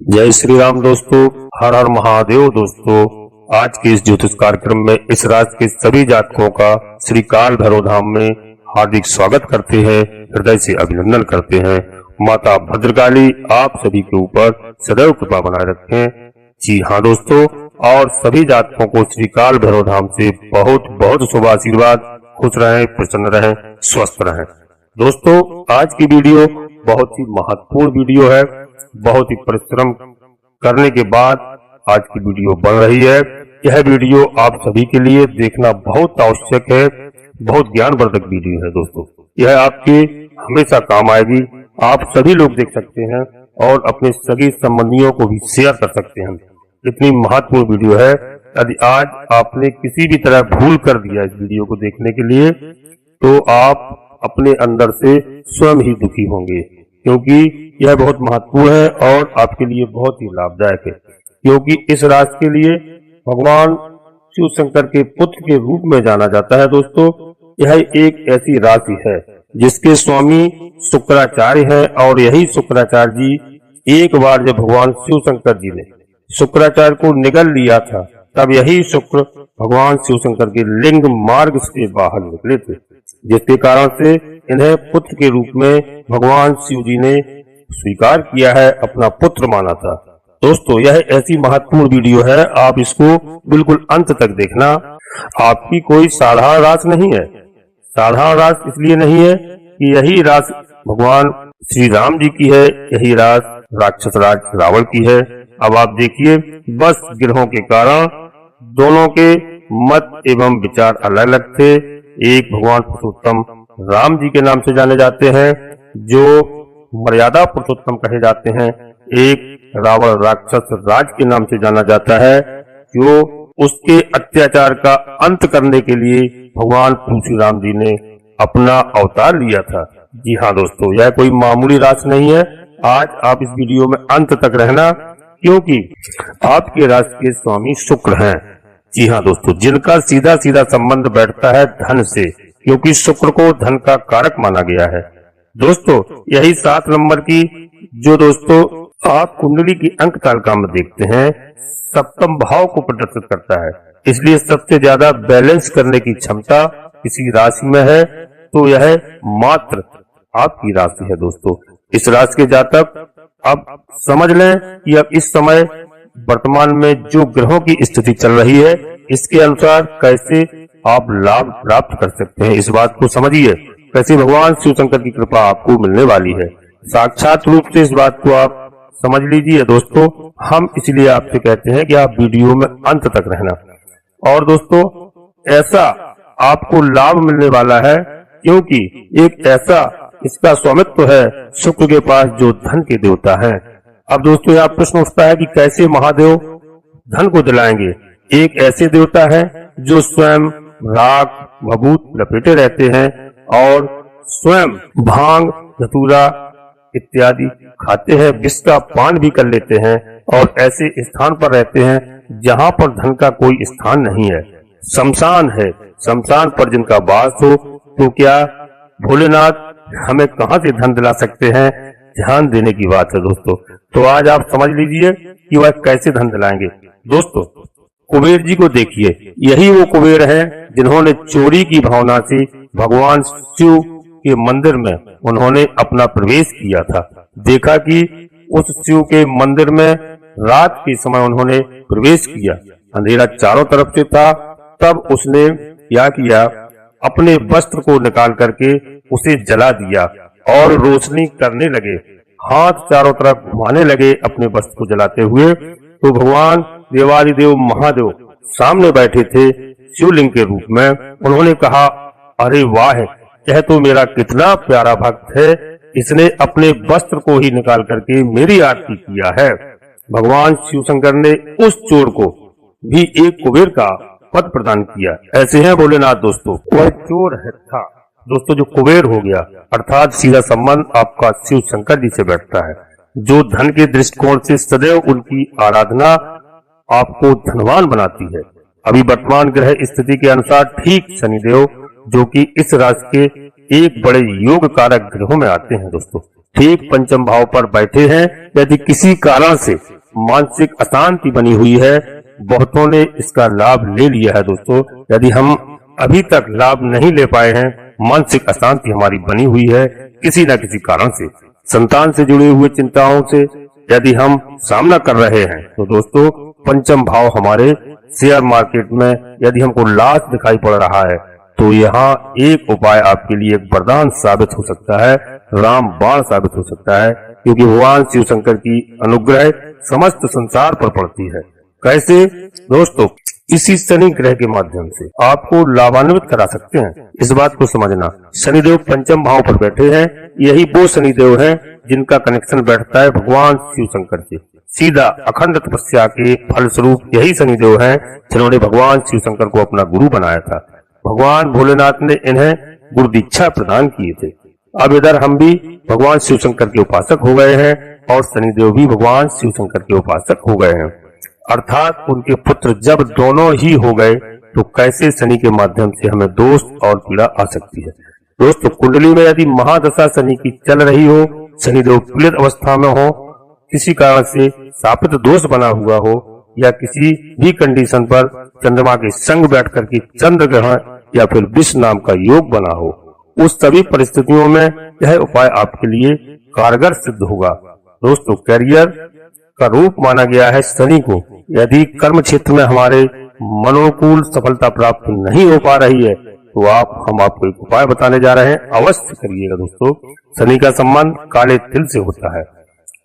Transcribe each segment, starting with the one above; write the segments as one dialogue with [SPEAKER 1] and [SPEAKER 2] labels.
[SPEAKER 1] जय श्री राम दोस्तों। हर हर महादेव दोस्तों। आज के इस ज्योतिष कार्यक्रम में इस राशि के सभी जातकों का श्री काल भैरव धाम में हार्दिक स्वागत करते हैं, हृदय से अभिनंदन करते हैं। माता भद्रकाली आप सभी के ऊपर सदैव कृपा बनाए रखें। जी हाँ दोस्तों, और सभी जातकों को श्री काल भैरव धाम से बहुत बहुत शुभ आशीर्वाद। खुश रहें, प्रसन्न रहें, स्वस्थ रहें। दोस्तों, आज की वीडियो बहुत ही महत्वपूर्ण वीडियो है। बहुत ही परिश्रम करने के बाद आज की वीडियो बन रही है। यह वीडियो आप सभी के लिए देखना बहुत आवश्यक है। बहुत ज्ञानवर्धक वीडियो है दोस्तों। यह आपके हमेशा काम आएगी। आप सभी लोग देख सकते हैं और अपने सभी संबंधियों को भी शेयर कर सकते हैं। इतनी महत्वपूर्ण वीडियो है। यदि आज आपने किसी भी तरह भूल कर दिया इस वीडियो को देखने के लिए, तो आप अपने अंदर से स्वयं ही दुखी होंगे, क्योंकि यह बहुत महत्वपूर्ण है और आपके लिए बहुत ही लाभदायक है। क्योंकि इस राशि के लिए भगवान शिव शंकर के पुत्र के रूप में जाना जाता है। दोस्तों, यह एक ऐसी राशि है जिसके स्वामी शुक्राचार्य है, और यही शुक्राचार्य जी एक बार जब भगवान शिव शंकर जी ने शुक्राचार्य को निगल लिया था, तब यही शुक्र भगवान शिव शंकर के लिंग मार्ग से बाहर निकले थे, जिसके कारण से इन्हें पुत्र के रूप में भगवान शिव जी ने स्वीकार किया है, अपना पुत्र माना था। दोस्तों, यह ऐसी महत्वपूर्ण वीडियो है, आप इसको बिल्कुल अंत तक देखना। आपकी कोई साधारण राशि नहीं है। साधारण राशि इसलिए नहीं है कि यही राशि भगवान श्री राम जी की है, यही राशि राक्षस राज रावण की है। अब आप देखिए, बस ग्रहों के कारण दोनों के मत एवं विचार अलग अलग थे। एक भगवान पुरुषोत्तम राम जी के नाम से जाने जाते हैं, जो मर्यादा पुरुषोत्तम कहे जाते हैं। एक रावण राक्षस राज के नाम से जाना जाता है, जो उसके अत्याचार का अंत करने के लिए भगवान परशुराम जी ने अपना अवतार लिया था। जी हाँ दोस्तों, यह कोई मामूली राशि नहीं है। आज आप इस वीडियो में अंत तक रहना, क्योंकि आपके राशि के स्वामी शुक्र हैं। जी हाँ दोस्तों, जिनका सीधा सीधा संबंध बैठता है धन से, क्योंकि शुक्र को धन का कारक माना गया है। दोस्तों, यही 7 नंबर की जो दोस्तों आप कुंडली की अंक तालिका में देखते हैं, सप्तम भाव को प्रदर्शित करता है। इसलिए सबसे ज्यादा बैलेंस करने की क्षमता किसी राशि में है तो यह मात्र आपकी राशि है। दोस्तों, इस राशि के जातक अब समझ लें कि अब इस समय वर्तमान में जो ग्रहों की स्थिति चल रही है, इसके अनुसार कैसे आप लाभ प्राप्त कर सकते हैं। इस बात को समझिए, कैसे भगवान शिव शंकर की कृपा आपको मिलने वाली है। साक्षात रूप से इस बात को आप समझ लीजिए। दोस्तों, हम इसलिए आपसे कहते हैं कि आप वीडियो में अंत तक रहना। और दोस्तों, ऐसा आपको लाभ मिलने वाला है, क्योंकि एक ऐसा इसका स्वामित्व है शुक्र के पास, जो धन के देवता है। अब दोस्तों, यहाँ प्रश्न उठता है कि कैसे महादेव धन को दिलाएंगे। एक ऐसे देवता है जो स्वयं राख भभूत लपेटे रहते हैं और स्वयं भांग धतूरा इत्यादि खाते हैं, विष का पान भी कर लेते हैं, और ऐसे स्थान पर रहते हैं जहाँ पर धन का कोई स्थान नहीं है। शमशान है। शमशान पर जिनका वास हो, तो क्या भोलेनाथ हमें कहाँ से धन दिला सकते हैं। ध्यान देने की बात है दोस्तों। तो आज आप समझ लीजिए कि वह कैसे धन दिलाएंगे। दोस्तों, कुबेर जी को देखिए, यही वो कुबेर हैं जिन्होंने चोरी की भावना से भगवान शिव के मंदिर में उन्होंने अपना प्रवेश किया था। देखा कि उस शिव के मंदिर में रात के समय उन्होंने प्रवेश किया, अंधेरा चारों तरफ से था। तब उसने क्या किया, अपने वस्त्र को निकाल करके उसे जला दिया और रोशनी करने लगे, हाथ चारों तरफ घुमाने लगे अपने वस्त्र को जलाते हुए। तो भगवान देवादिदेव महादेव सामने बैठे थे शिवलिंग के रूप में। उन्होंने कहा, अरे वाह, यह तो मेरा कितना प्यारा भक्त है, इसने अपने वस्त्र को ही निकाल करके मेरी आरती किया है। भगवान शिव शंकर ने उस चोर को भी एक कुबेर का पद प्रदान किया। ऐसे हैं भोलेनाथ। दोस्तों, वह चोर है था दोस्तों जो कुबेर हो गया, अर्थात सीधा संबंध आपका शिव शंकर जी से बैठता है, जो धन के दृष्टिकोण से सदैव उनकी आराधना आपको धनवान बनाती है। अभी वर्तमान ग्रह स्थिति के अनुसार ठीक शनिदेव, जो कि इस राशि के एक बड़े योग कारक ग्रहों में आते हैं दोस्तों। ठीक पंचम भाव पर बैठे हैं। यदि किसी कारण से मानसिक अशांति बनी हुई है, बहुतों ने इसका लाभ ले लिया है दोस्तों। यदि हम अभी तक लाभ नहीं ले पाए हैं, मानसिक अशांति हमारी बनी हुई है किसी न किसी कारण से, संतान से जुड़ी हुई चिंताओं से यदि हम सामना कर रहे हैं, तो दोस्तों पंचम भाव हमारे शेयर मार्केट में यदि हमको लॉस दिखाई पड़ रहा है, तो यहाँ एक उपाय आपके लिए एक वरदान साबित हो सकता है, रामबाण साबित हो सकता है, क्योंकि भगवान शिव शंकर की अनुग्रह समस्त संसार पर पड़ती है। कैसे दोस्तों? इसी शनि ग्रह के माध्यम से आपको लाभान्वित करा सकते हैं। इस बात को समझना, शनिदेव पंचम भाव पर बैठे हैं। यही वो शनिदेव हैं जिनका कनेक्शन बैठता है भगवान शिव शंकर से सीधा। अखंड तपस्या के फलस्वरूप यही शनिदेव हैं जिन्होंने भगवान शिव शंकर को अपना गुरु बनाया था। भगवान भोलेनाथ ने इन्हें गुरु दीक्षा प्रदान किए थे। अब इधर हम भी भगवान शिव शंकर के उपासक हो गए हैं और शनिदेव भी भगवान शिव शंकर के उपासक हो गए हैं। अर्थात उनके पुत्र जब दोनों ही हो गए, तो कैसे शनि के माध्यम से हमें दोष और पीड़ा आ सकती है। दोस्तों कुंडली में यदि महादशा शनि की चल रही हो, शनिदेव पीड़ित अवस्था में हो, किसी कारण से शापित दोष बना हुआ हो, या किसी भी कंडीशन पर चंद्रमा के संग बैठ करके चंद्र ग्रहण या फिर विष नाम का योग बना हो, उस सभी परिस्थितियों में यह उपाय आपके लिए कारगर सिद्ध होगा। दोस्तों कैरियर का रूप माना गया है शनि को। यदि कर्म क्षेत्र में हमारे मनोनुकूल सफलता प्राप्त नहीं हो पा रही है, तो हम आपको एक उपाय बताने जा रहे हैं, अवश्य करिएगा दोस्तों। शनि का संबंध काले तिल से होता है।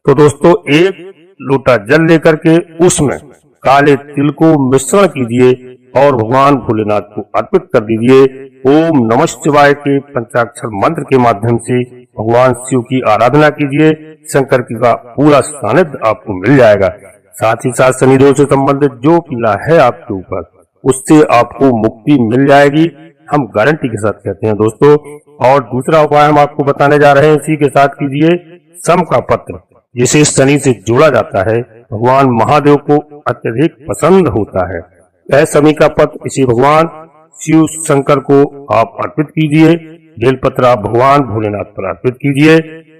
[SPEAKER 1] तो दोस्तों एक लोटा जल लेकर के उसमें काले तिल को मिश्रण कीजिए और भगवान भोलेनाथ को अर्पित कर दीजिए। ओम नमः शिवाय के पंचाक्षर मंत्र के माध्यम से भगवान शिव की आराधना कीजिए। शंकर की का पूरा सानिध्य आपको मिल जाएगा। साथ ही साथ शनिदेव से संबंधित जो पीड़ा है आपके ऊपर, उससे आपको मुक्ति मिल जाएगी, हम गारंटी के साथ कहते हैं दोस्तों। और दूसरा उपाय हम आपको बताने जा रहे हैं, इसी के साथ कीजिए सम का पत्र, जिसे शनि से जोड़ा जाता है, भगवान महादेव को अत्यधिक पसंद होता है। यह शनि का पत्र इसी भगवान शिव शंकर को आप अर्पित कीजिए। बेलपत्र आप भगवान भोलेनाथ पर अर्पित कीजिए।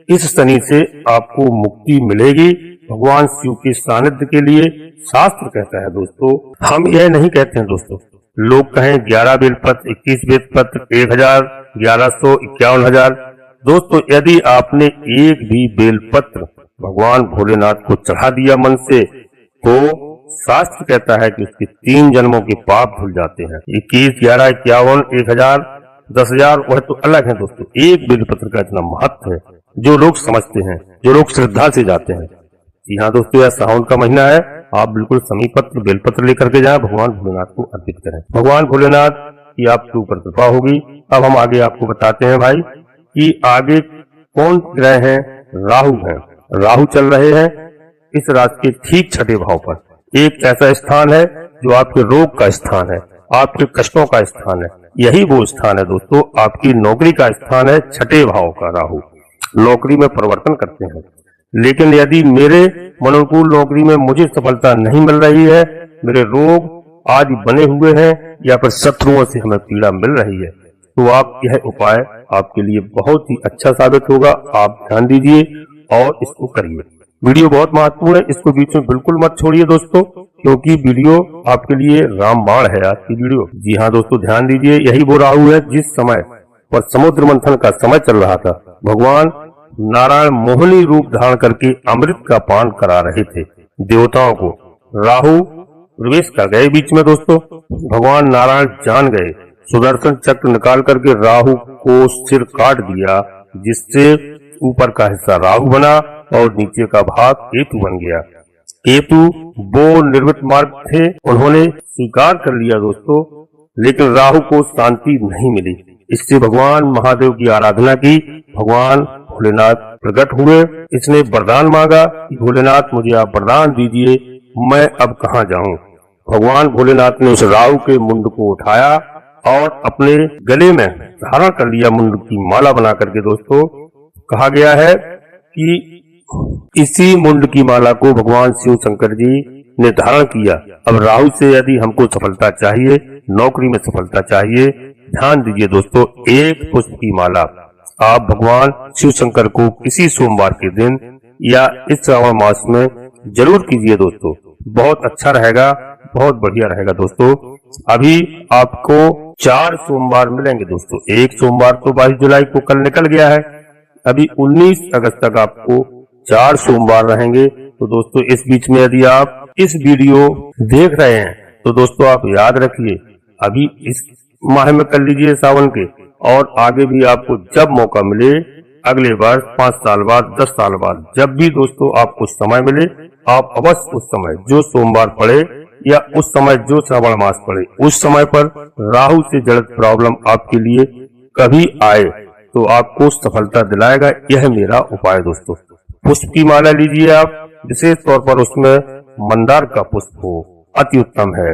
[SPEAKER 1] इस शनि से आपको मुक्ति मिलेगी। भगवान शिव के सानिध्य के लिए शास्त्र कहता है दोस्तों, हम यह नहीं कहते हैं दोस्तों। लोग कहें 11 बेलपत्र, 21 बेलपत्र, 1000, 1100, 51,000। दोस्तों यदि आपने एक भी बेलपत्र भगवान भोलेनाथ को चढ़ा दिया मन से, तो शास्त्र कहता है कि उसके 3 जन्मों के पाप धुल जाते हैं। 21, 11, 51, 1000, 10,000 वह तो अलग है दोस्तों। एक बेलपत्र का इतना महत्व है, जो लोग समझते हैं, जो लोग श्रद्धा से जाते हैं। जी हाँ दोस्तों, यह सावन का महीना है, आप बिल्कुल समी पत्र बेलपत्र लेकर के जाएं, भगवान भोलेनाथ को अर्पित करें। भगवान भोलेनाथ की आपके ऊपर कृपा होगी। अब हम आगे आपको बताते हैं भाई कि आगे कौन ग्रह हैं। राहु हैं। राहु चल रहे हैं इस राशि के ठीक 6ठे भाव पर। एक ऐसा स्थान है जो आपके रोग का स्थान है, आपके कष्टों का स्थान है। यही वो स्थान है दोस्तों, आपकी नौकरी का स्थान है। 6ठे भाव का राहु नौकरी में परिवर्तन करते हैं। लेकिन यदि मेरे मनोनुकूल नौकरी में मुझे सफलता नहीं मिल रही है, मेरे रोग आज बने हुए हैं या फिर शत्रुओं से हमें पीड़ा मिल रही है, तो आप यह उपाय आपके लिए बहुत ही अच्छा साबित होगा। आप ध्यान दीजिए और इसको करिए। वीडियो बहुत महत्वपूर्ण है, इसको बीच में बिल्कुल मत छोड़िए दोस्तों, क्योंकि वीडियो आपके लिए रामबाण है आज की वीडियो। जी हाँ दोस्तों, ध्यान दीजिए। यही वो राहु है जिस समय पर समुद्र मंथन का समय चल रहा था, भगवान नारायण मोहिनी रूप धारण करके अमृत का पान करा रहे थे देवताओं को। राहु प्रवेश कर गए बीच में दोस्तों। भगवान नारायण जान गए, सुदर्शन चक्र निकाल करके राहु को सिर काट दिया, जिससे ऊपर का हिस्सा राहु बना और नीचे का भाग केतु बन गया। केतु वो निर्मित मार्ग थे, उन्होंने स्वीकार कर लिया दोस्तों, लेकिन राहु को शांति नहीं मिली। इससे भगवान महादेव की आराधना की। भगवान भोलेनाथ प्रकट हुए। इसने वरदान मांगा कि भोलेनाथ मुझे आप वरदान दीजिए, मैं अब कहाँ जाऊं। भगवान भोलेनाथ ने उस राहु के मुंड को उठाया और अपने गले में धारण कर लिया, मुंड की माला बना करके दोस्तों। कहा गया है कि इसी मुंड की माला को भगवान शिव शंकर जी ने धारण किया। अब राहु से यदि हमको सफलता चाहिए, नौकरी में सफलता चाहिए, ध्यान दीजिए दोस्तों, एक पुष्प की माला आप भगवान शिव शंकर को किसी सोमवार के दिन या इस श्रावण मास में जरूर कीजिए दोस्तों। बहुत अच्छा रहेगा, बहुत बढ़िया रहेगा दोस्तों। अभी आपको 4 सोमवार मिलेंगे दोस्तों। एक सोमवार तो 22 जुलाई को कल निकल गया है, अभी 19 अगस्त तक आपको 4 सोमवार रहेंगे। तो दोस्तों इस बीच में यदि आप इस वीडियो देख रहे हैं तो दोस्तों आप याद रखिए, अभी इस माह में कर लीजिए सावन के, और आगे भी आपको जब मौका मिले, अगले वर्ष 5 साल बाद, 10 साल बाद, जब भी दोस्तों आपको समय मिले, आप अवश्य उस समय जो सोमवार पड़े या उस समय जो श्रावण मास पड़े, उस समय पर राहु से जड़ित प्रॉब्लम आपके लिए कभी आए तो आपको सफलता दिलाएगा। यह मेरा उपाय दोस्तों। पुष्प की माला लीजिए आप, विशेष तौर पर उसमें मंदार का पुष्प हो अति उत्तम है,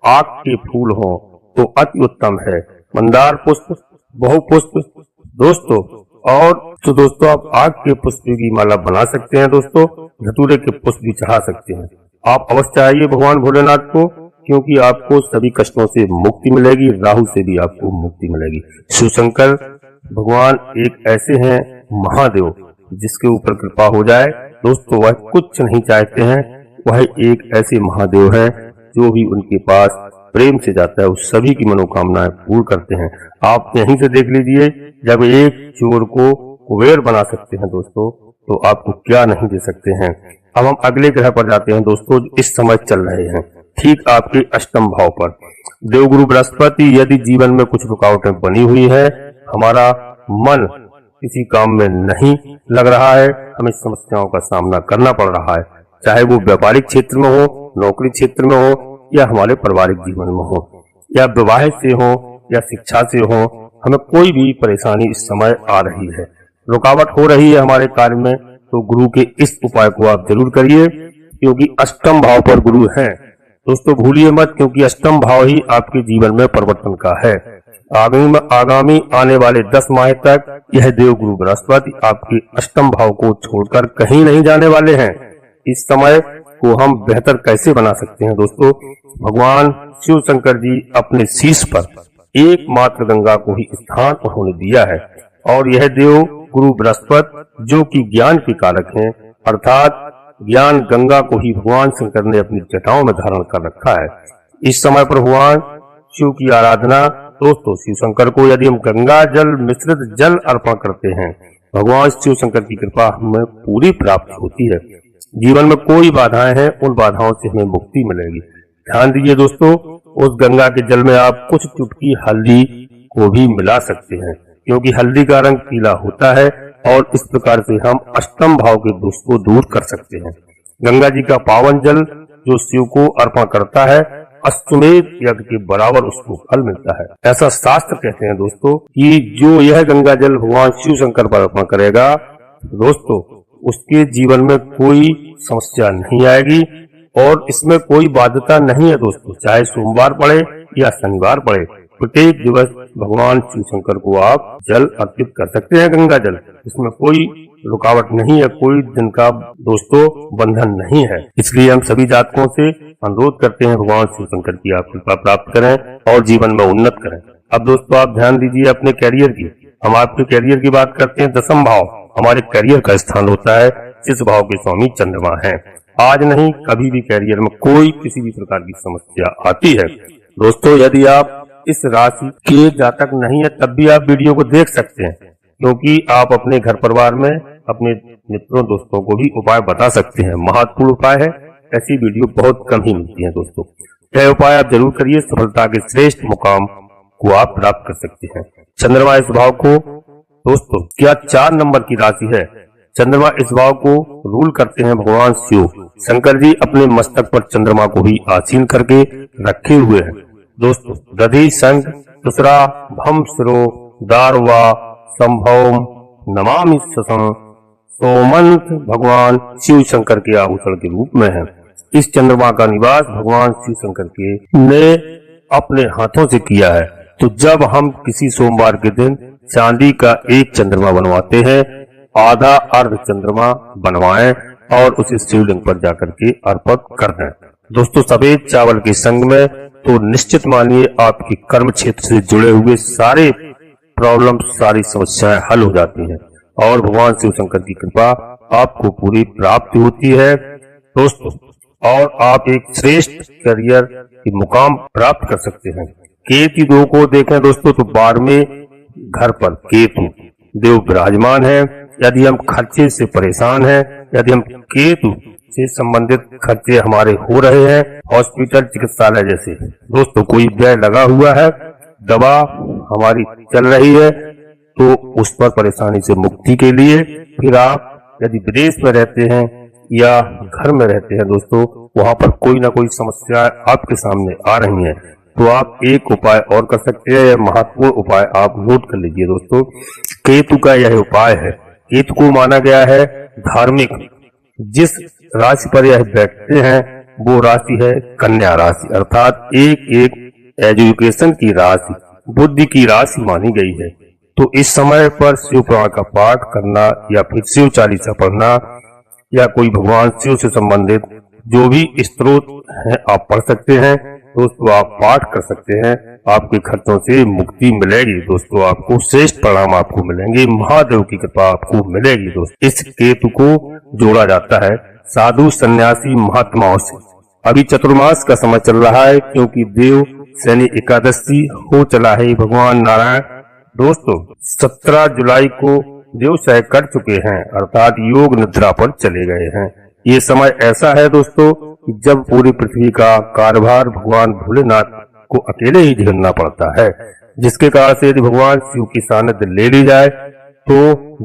[SPEAKER 1] आक के फूल हो तो अति उत्तम है, मंदार पुष्प, बहुपुष्प दोस्तों। और तो दोस्तों आप आग के पुष्प की माला बना सकते हैं दोस्तों, धतूरे के पुष्प भी चढ़ा सकते हैं। आप अवश्य चाहिए भगवान भोलेनाथ को, क्योंकि आपको सभी कष्टों से मुक्ति मिलेगी, राहु से भी आपको मुक्ति मिलेगी। शिव शंकर भगवान एक ऐसे हैं महादेव जिसके ऊपर कृपा हो जाए दोस्तों वह कुछ नहीं चाहते हैं। वह एक ऐसे महादेव हैं जो भी उनके पास प्रेम से जाता है उस सभी की मनोकामनाएं पूर्ण करते हैं। आप यहीं से देख लीजिए, जब एक चोर को कुबेर बना सकते हैं दोस्तों तो आपको क्या नहीं दे सकते हैं। अब हम अगले ग्रह पर जाते हैं दोस्तों, इस समय चल रहे हैं ठीक आपके अष्टम भाव पर। देवगुरु बृहस्पति, यदि जीवन में कुछ रुकावटें बनी हुई है, हमारा मन किसी काम में नहीं लग रहा है, हमें समस्याओं का सामना करना पड़ रहा है, चाहे वो व्यापारिक क्षेत्र में हो, नौकरी क्षेत्र में हो, या हमारे पारिवारिक जीवन में हो, या विवाह से हो, या शिक्षा से हो, हमें कोई भी परेशानी इस समय आ रही है, रुकावट हो रही है हमारे कार्य में, तो गुरु के इस उपाय को आप जरूर करिए, क्योंकि अष्टम भाव पर गुरु हैं दोस्तों। भूलिए मत, क्योंकि अष्टम भाव ही आपके जीवन में परिवर्तन का है। आगामी आने वाले 10 माह तक यह देवगुरु बृहस्पति आपके अष्टम भाव को छोड़कर कहीं नहीं जाने वाले हैं। इस समय को हम बेहतर कैसे बना सकते हैं दोस्तों? भगवान शिव शंकर जी अपने शीश पर एकमात्र गंगा को ही स्थान उन्होंने दिया है, और यह देव गुरु बृहस्पति जो कि ज्ञान के कारक हैं, अर्थात ज्ञान गंगा को ही भगवान शंकर ने अपनी जटाओं में धारण कर रखा है। इस समय पर भगवान शिव की आराधना दोस्तों, शिव शंकर को यदि हम गंगा जल मिश्रित जल अर्पण करते हैं, भगवान शिव शंकर की कृपा हमें पूरी प्राप्त होती है। जीवन में कोई बाधाएं हैं, उन बाधाओं से हमें मुक्ति मिलेगी। ध्यान दीजिए दोस्तों, उस गंगा के जल में आप कुछ चुटकी हल्दी को भी मिला सकते हैं, क्योंकि हल्दी का रंग पीला होता है, और इस प्रकार से हम अष्टम भाव के दोष को दूर कर सकते हैं। गंगा जी का पावन जल जो शिव को अर्पण करता है, अश्वमेध यज्ञ के बराबर उसको फल मिलता है। ऐसा शास्त्र कहते हैं दोस्तों कि जो यह गंगा जल भगवान शिव शंकर पर अर्पण करेगा दोस्तों, उसके जीवन में कोई समस्या नहीं आएगी, और इसमें कोई बाध्यता नहीं है दोस्तों। चाहे सोमवार पड़े या शनिवार पड़े, प्रत्येक दिवस भगवान शिव शंकर को आप जल अर्पित कर सकते हैं, गंगा जल। इसमें कोई रुकावट नहीं है, कोई दिन का दोस्तों बंधन नहीं है। इसलिए हम सभी जातकों से अनुरोध करते हैं, भगवान शिव शंकर की आप कृपा प्राप्त करें और जीवन में उन्नत करें। अब दोस्तों आप ध्यान दीजिए अपने कैरियर की। हम आपके कैरियर की बात करते हैं। दसम भाव हमारे कैरियर का स्थान होता है, जिस भाव के स्वामी चंद्रमा है। आज नहीं, कभी भी कैरियर में कोई किसी भी प्रकार की समस्या आती है दोस्तों, यदि आप इस राशि के जातक नहीं है तब भी आप वीडियो को देख सकते हैं, क्योंकि आप अपने घर परिवार में अपने मित्रों दोस्तों को भी उपाय बता सकते हैं। महत्वपूर्ण उपाय है, ऐसी वीडियो बहुत कम ही मिलती है दोस्तों। यह उपाय आप जरूर करिए, सफलता के श्रेष्ठ मुकाम को आप प्राप्त कर सकते हैं। चंद्रमा इस भाव को दोस्तों क्या 4 नंबर की राशि है। चंद्रमा इस भाव को रूल करते हैं भगवान शिव शंकर जी अपने मस्तक पर चंद्रमा को ही आसीन करके रखे हुए हैं दोस्तों। दधि संग दूसरा भम सिरो दारवा संभव नमामि ससं सोमंत भगवान शिव शंकर के आभूषण के रूप में है। इस चंद्रमा का निवास भगवान शिव शंकर के ने अपने हाथों से किया है। तो जब हम किसी सोमवार के दिन चांदी का एक चंद्रमा बनवाते हैं, आधा अर्ध चंद्रमा बनवाएं और उसे शिवलिंग पर जाकर के अर्पित कर दें दोस्तों। सफेद चावल के संग में तो निश्चित मानिए आपके कर्म क्षेत्र से जुड़े हुए सारे प्रॉब्लम, सारी समस्याएं हल हो जाती हैं और भगवान शिव शंकर की कृपा आपको पूरी प्राप्ति होती है दोस्तों, और आप एक श्रेष्ठ करियर की मुकाम प्राप्त कर सकते हैं। केतु देव को देखें दोस्तों तो 12वें घर पर केतु देव विराजमान है। यदि हम खर्चे से परेशान हैं, यदि हम केतु से संबंधित खर्चे हमारे हो रहे हैं, हॉस्पिटल चिकित्सालय जैसे दोस्तों कोई व्यय लगा हुआ है, दवा हमारी चल रही है, तो उस पर परेशानी से मुक्ति के लिए फिर आप यदि विदेश में रहते हैं या घर में रहते हैं दोस्तों, वहां पर कोई ना कोई समस्या आपके सामने आ रही है, तो आप एक उपाय और कर सकते हैं। यह महत्वपूर्ण उपाय आप नोट कर लीजिए दोस्तों। केतु का यह उपाय है। केतु को माना गया है धार्मिक। जिस राशि पर यह बैठते हैं वो राशि है कन्या राशि, अर्थात एक एजुकेशन की राशि, बुद्धि की राशि मानी गई है। तो इस समय पर शिव पुराण का पाठ करना या फिर शिव चालीसा पढ़ना या कोई भगवान शिव से संबंधित जो भी स्त्रोत है आप पढ़ सकते हैं दोस्तों, आप पाठ कर सकते हैं। आपके खर्चों से मुक्ति मिलेगी दोस्तों, आपको श्रेष्ठ परिणाम आपको मिलेंगे, महादेव की कृपा आपको मिलेगी दोस्तों। इस केतु को जोड़ा जाता है साधु सन्यासी महात्माओं से। अभी चतुर्मास का समय चल रहा है क्योंकि देव शनि एकादशी हो चला है। भगवान नारायण दोस्तों 17 जुलाई को देवशय कर चुके हैं, अर्थात योग निद्रा पर चले गए हैं। ये समय ऐसा है दोस्तों कि जब पूरी पृथ्वी का कार्यभार भगवान भोलेनाथ को अकेले ही झेलना पड़ता है, जिसके कारण से यदि भगवान शिव की सानिध्य ले ली जाए तो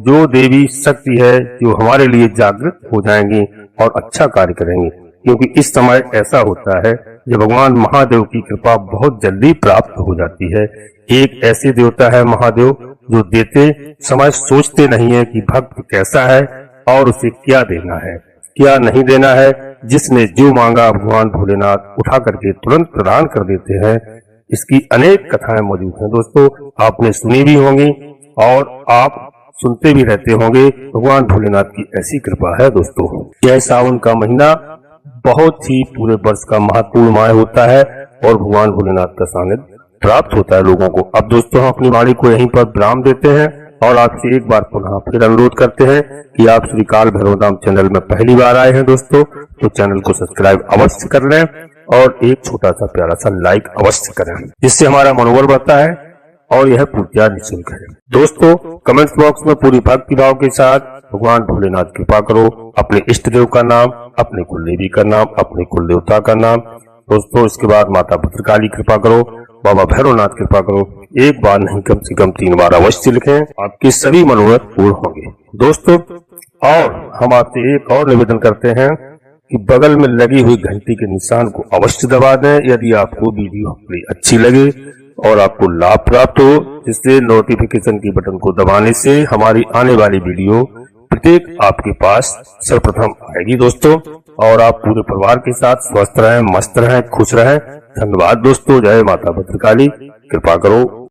[SPEAKER 1] जो देवी शक्ति है जो हमारे लिए जागृत हो जाएंगी और अच्छा कार्य करेंगी, क्योंकि इस समय ऐसा होता है जब भगवान महादेव की कृपा बहुत जल्दी प्राप्त हो जाती है। एक ऐसे देवता है महादेव जो देते समय सोचते नहीं है कि भक्त कैसा है और उसे क्या देना है क्या नहीं देना है। जिसने जो मांगा भगवान भोलेनाथ उठा करके तुरंत प्रदान कर देते हैं। इसकी अनेक कथाएं मौजूद हैं दोस्तों, आपने सुनी भी होंगी और आप सुनते भी रहते होंगे। भगवान भोलेनाथ की ऐसी कृपा है दोस्तों। यह सावन का महीना बहुत ही पूरे वर्ष का महत्वपूर्ण माह होता है और भगवान भोलेनाथ का सानिध्य प्राप्त होता है लोगों को। अब दोस्तों हम अपनी वाणी को यहीं पर विराम देते हैं और आपसे एक बार पुनः फिर अनुरोध करते हैं कि आप श्री काल भैरव धाम चैनल में पहली बार आए हैं दोस्तों, तो चैनल को सब्सक्राइब अवश्य कर लें और एक छोटा सा प्यारा सा लाइक अवश्य करें, जिससे हमारा मनोबल बढ़ता है और यह पूर्तियां निःशुल्क है। दोस्तों कमेंट्स बॉक्स में पूरी भक्ति भाव के साथ भगवान भोलेनाथ कृपा करो, अपने इष्ट देव का नाम, अपने कुल देवी का नाम, अपने कुल देवता का नाम दोस्तों, इसके बाद माता भद्रकाली कृपा करो, बाबा भैरवनाथ कृपा करो। एक बार नहीं कम से कम 3 बार अवश्य लिखें, आपके सभी मनोरथ पूर्ण होंगे दोस्तों। और हम आपसे एक और निवेदन करते हैं कि बगल में लगी हुई घंटी के निशान को अवश्य दबा दें यदि आपको वीडियो हमारी अच्छी लगे और आपको लाभ प्राप्त हो, जिससे नोटिफिकेशन की बटन को दबाने से हमारी आने वाली वीडियो प्रत्येक आपके पास सर्वप्रथम आएगी दोस्तों। और आप पूरे परिवार के साथ स्वस्थ रहें, मस्त रहें, खुश रहें। धन्यवाद दोस्तों। जय माता भद्रकाली, कृपा करो।